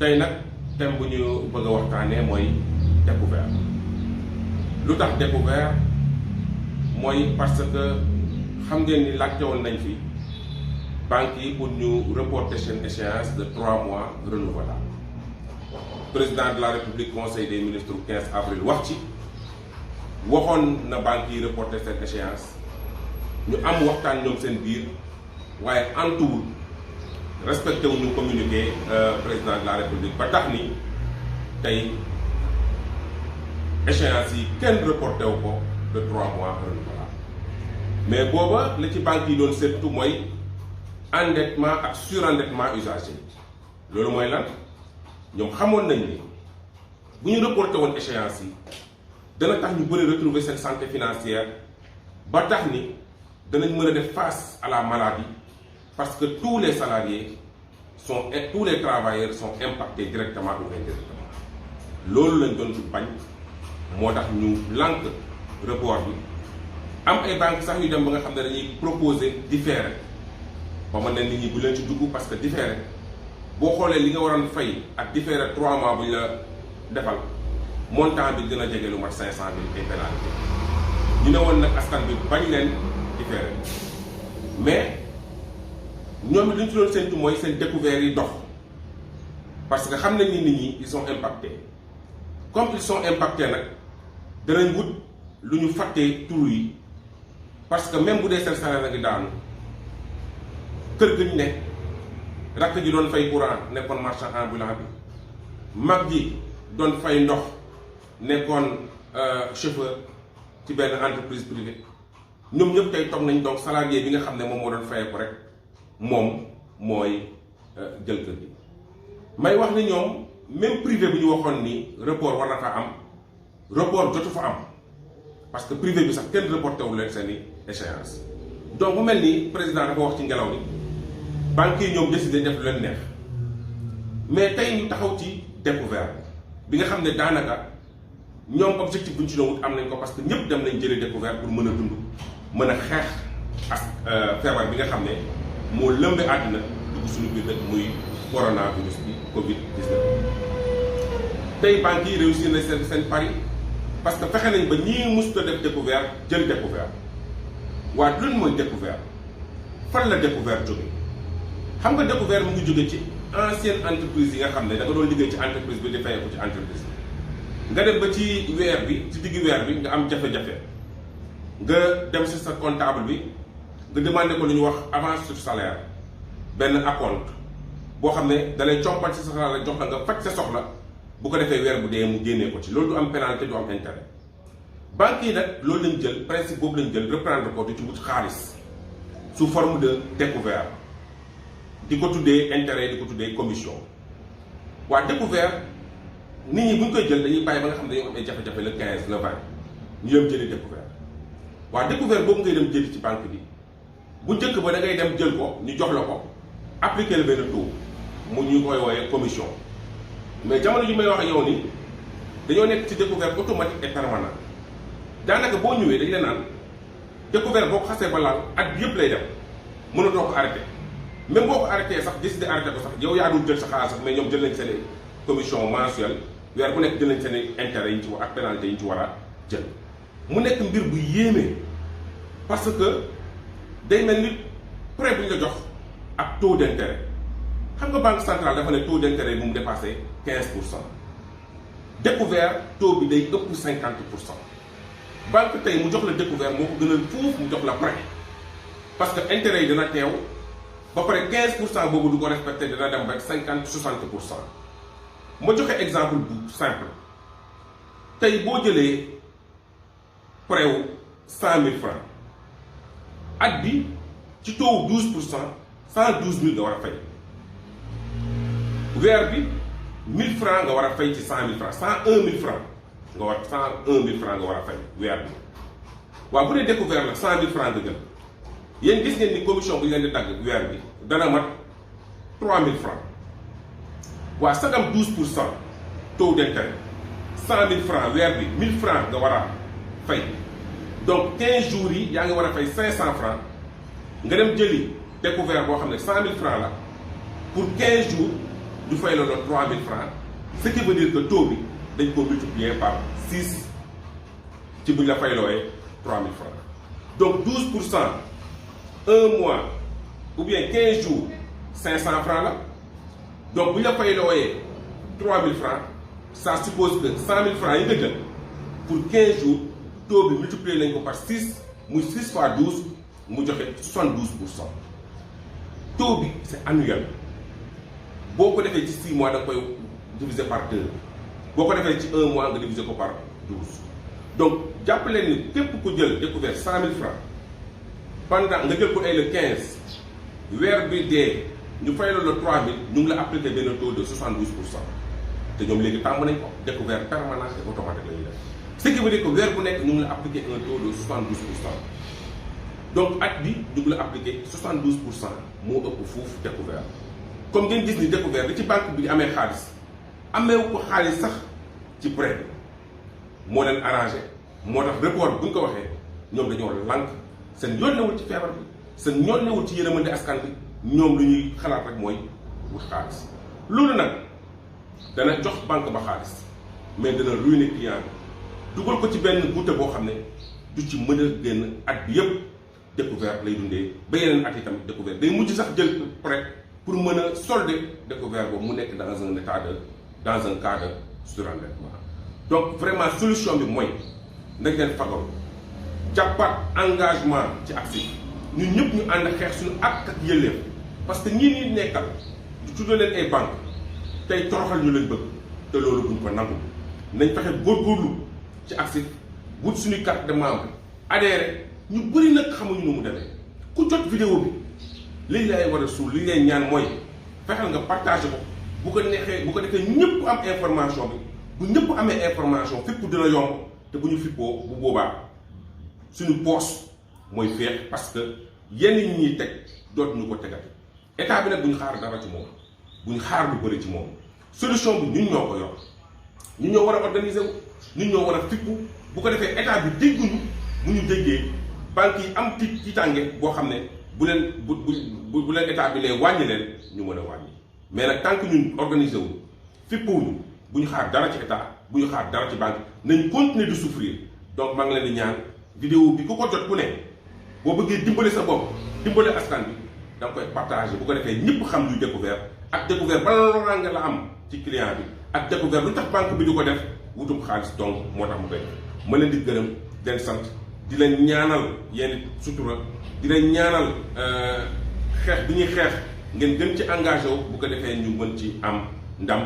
tey nag thème bu ñu bëgg a waxtaanee mooy découvert lu tax découvert mooy parce que xam ngeen ni laajte woon nañ fi banques yi pour ñu reporter seen échéance de 3 mois renouvelable président de la république conseil des ministres 15 avril wax ci waxoon na banques yi reporter seen échéance ñu am waxtaan ñoom seen biir waaye antuwul respecté wu ñu communiqué président de la république ba tax ni tey échéance yi kenn reporté wu ko de 3 mois renouvelable mais booba la ci banques yi doon seetlu mooy endettement ak surendettement usager loolu mooy lan ñoom xamoon nañ ni bu ñu reporté woon échéance yi dana tax ñu bëri retrouver seen santé financière ba tax ni danañ mën a def face à la maladie parce que tous les salariés et tous les travailleurs sont impactés directement ou indirectement loolu lañ doon bañ moo tax ñu lànk report bi am ay banques sax yu dem ba nga xam ne dañuy proposer différé ba mën ne nit ñi bu leen ci dugg parce que différé boo xoolee li nga waroon fay ak différé 3 mois bu ñu la defal montant bi dina jege lu mat 500 000 ay pénalité ñu ne woon nag askan bi bañ leen différé mais ñoom it li ñu ci doon séntu mooy seen découvert yi dox parce que xam nañ ni nit ñi ils sont impactés comme ils sont impactés nag danañ wut lu ñu fàttee tur yi parce que même bu dee seen salaire la ngi daanu kër ga ñu ne rakk ji doon fay courant nekkoon marchand ambulant bi mag ji doon fay ndox nekkoon chauffeur ci benn entreprise privée ñoom ñëpp tey toog nañ donc salarié bi nga xam ne moom moo doon fayee ko rek moom mooy jël kër gi may wax ni ñoom même privé bi ñu waxoon ni report war na fa am report jotu fa am parce que privé bi sax kenn reporté wu leen seen i échéance donc mu mel ni président dafa wax ci ngelaw ni banques yi ñoom décidé def lu leen neex mais tey ñu taxaw ci découvert bi nga xam ne daanaka ñoom objectif bu ñu ci doon wut am nañ ko parce que ñëpp dem nañ jëlee découvert pour mën a dund mën a xeex ak feebar bi nga xam ne moo lëmbe àddina dugg suñu biir dëkk muy coronavirus bi Covid 19. tey banques yi réussir na seen pari parce que fexe nañ ba ñii mosut a def découvert jël découvert waaye lan mooy découvert fan la découvert jóge xam nga découvert mu ngi jóge ci ancienne entreprise yi nga xam ne da nga doon liggéey ci entreprise bi di fayee ko ci entreprise bi nga dem ba ci weer bi ci diggu weer bi nga am jafe-jafe nga dem si sa comptable bi nga demandé ko lu ñuy wax avance sur salaire benn acompte boo xam ne da lay compal si sa salaire jox la nga faj sa soxla bu ko defee weer bu dee mu génnee ko ci loolu du am pénalité du am intérêt banques yi nag loolu lañ jël principe boobu lañ jël reprendre ko di ci wut xaalis sous forme de découvert di ko tuddee intérêt di ko tuddee commission waa découvert nit ñi bu ñu koy jël dañuy bàyyi ba nga xam ne dañoo am ay jafe-jafe le 15 le 20 ñu dem jëli découvert waa découvert boobu ngay dem jëli ci banque bi bu njëkk ba da ngay dem jël ko ñu jox la ko appliquer le benn taux mu ñu koy wooyee commission mais jamono ji may wax ak yow ni dañoo nekk ci découvert automatique et permanent daanaka boo ñëwee dañ la naan découvert boo ko xasee ba laal at bi yëpp lay dem mënatoo ko arrêté même boo ko arrêté sax décidé arrêté ko sax yow yaa dul jël sa xaalis sax mais ñoom jël nañ seen commission mensuelle weer bu nekk jël nañ seen intérêt yi ñu ci war ak pénalité yi ñu ci war a jël mu nekk mbir bu yéeme parce que day mel ni prêt bu ñu la jox ak taux d'intérêt xam nga banque centrale dafa ne taux d'intérêt bu mu dépassé 15%. découvert taux bi day ëpp 50%. banque tey mu jox la découvert moo ko gënal fuuf mu jox la prêt parce que intérêt yi dina teew ba pare 15% boobu du ko respecté dina dem rek 50-60%. ma joxe exemple bu simple tey boo jëlee prêt wu 100 000 francs at bi ci taux 12% 112 000 nga war a fay weer bi 1000 francs nga war a fay ci 100 000 francs 101 000 francs nga war 101 000 francs nga war a fay weer bi waaw bu dee découvert la 100 000 francs nga jël yéen gis ngeen ni commission bu ñu leen di dagg weer bi dana mat 3 000 francs waa sagam 12% taux d'intérêt 100 000 francs weer bi 1000 francs nga war a fay donc 15 jours yi yaa ngi war a fay 500 francs nga dem jëli découvert boo xam ne 100 000 francs la pour 15 jours ñu fay la 3000 francs, ce qui veut dire que taux bi dañ ko multiplier par 6 ci buñ la fay looyee 3000 francs. Donc 12%, un mois ou bien 15 jours, 500 francs là. Donc buñ la fay looyee 3000 francs, ça suppose que 100 000 francs yi nga jël pour 15 jours, taux bi multiplier lañ ko par 6, muy 6 fois 12 mu joxe 72%. Taux bi c'est annuel. Boo ko defee ci 6 mois da nga koy diviser par 2. Boo ko defee ci 1 mois nga diviser ko par 12. Donc jàpp leen ni képp ku jël découvert 100 000 francs pendant nga jël ko ay le 15 weer bi dee ñu fay la le 3000 ñu ngi la appliqué benn taux de 72%. te ñoom léegi tàmm nañ ko découvert permanent et automatique la ñuy def ce qui veut dire que weer bu nekk ñu ngi la appliqué un taux de 72%. Donc at bi ñu ngi la appliqué 72% moo ëpp foofu découvert. Comme ngeen gis ni découvert li ci banque bi di amee xaalis ameewu ko xaalis sax ci prêt bi moo leen arrangé moo tax report bu ñu ko waxee ñoom dañoo lànk seen yoon newul ci feebar bi seen yoon newul ci yërmande askan bi ñoom lu ñuy xalaat rek mooy wut xaalis. loolu nag dana jox banque ba xaalis mais dana ruiner client bi dugal ko ci benn guute boo xam ne du ci mën a génn at bi yëpp découvert lay dundee ba yeneen at yi tamit découvert day mujj sax jël prêt pour mën a solder découvert boobu mu nekk dans un état de dans un cas de surendettement. Donc vraiment solution bi mooy nañ leen fagaru jàppaat engagement ci ACSIF ñun ñëpp ñu ànd xeex suñu ak yëleef parce que ñii ñuy nekkal du tuddee leen ay banque tey toroxal ñu leen bëgg te loolu buñ ko nangu nañ fexe góorgóorlu ci ACSIF wut suñuy carte de membre adhéré ñu bëri nag xamuñu nu mu demee ku jot vidéo bi li lay war a suul li lay ñaan mooy fexeel nga partagé ko bu ko neexee bu ko defee ñëpp am information bi bu ñëpp amee information fipp dina yomb te bu ñu fippoo bu boobaa suñu poche mooy féex parce que yenn ñi ñuy teg dootuñu ko tegal état bi nag bu ñu xaar dara ci moom bu ñu xaar lu bëri ci moom solution bi ñun ñoo ko yor ñun ñoo war a organiser wu ñun ñoo war a fippu bu ko defee état bi dégguñu bu ñu déggee banques yi am tiitaange boo xam ne bu leen bu leen état bi ne wàññi leen ñu mën a wàññi mais nag tant que ñun organiser wu fippuwuñu bu ñu xaar dara ci état bu ñu xaar dara ci banque nañ continuer de souffrir. Donc maa ngi leen di ñaan vidéo bi ku ko jot ku ne boo bëggee dimbale sa bopp dimbale askan bi da nga koy partager bu ko defee ñëpp xam luy découvert ak découvert ban loraange la am ci client bi ak découvert lu tax banque bi di ko def wutum xaalis donc moo tax mu koy def ma leen di gërëm di leen sant di leen ñaanal yenn sutura di leen ñaanal xeex bi ñuy xeex ngeen gën ci engagé wu bu ko defee ñu mën ci am ndam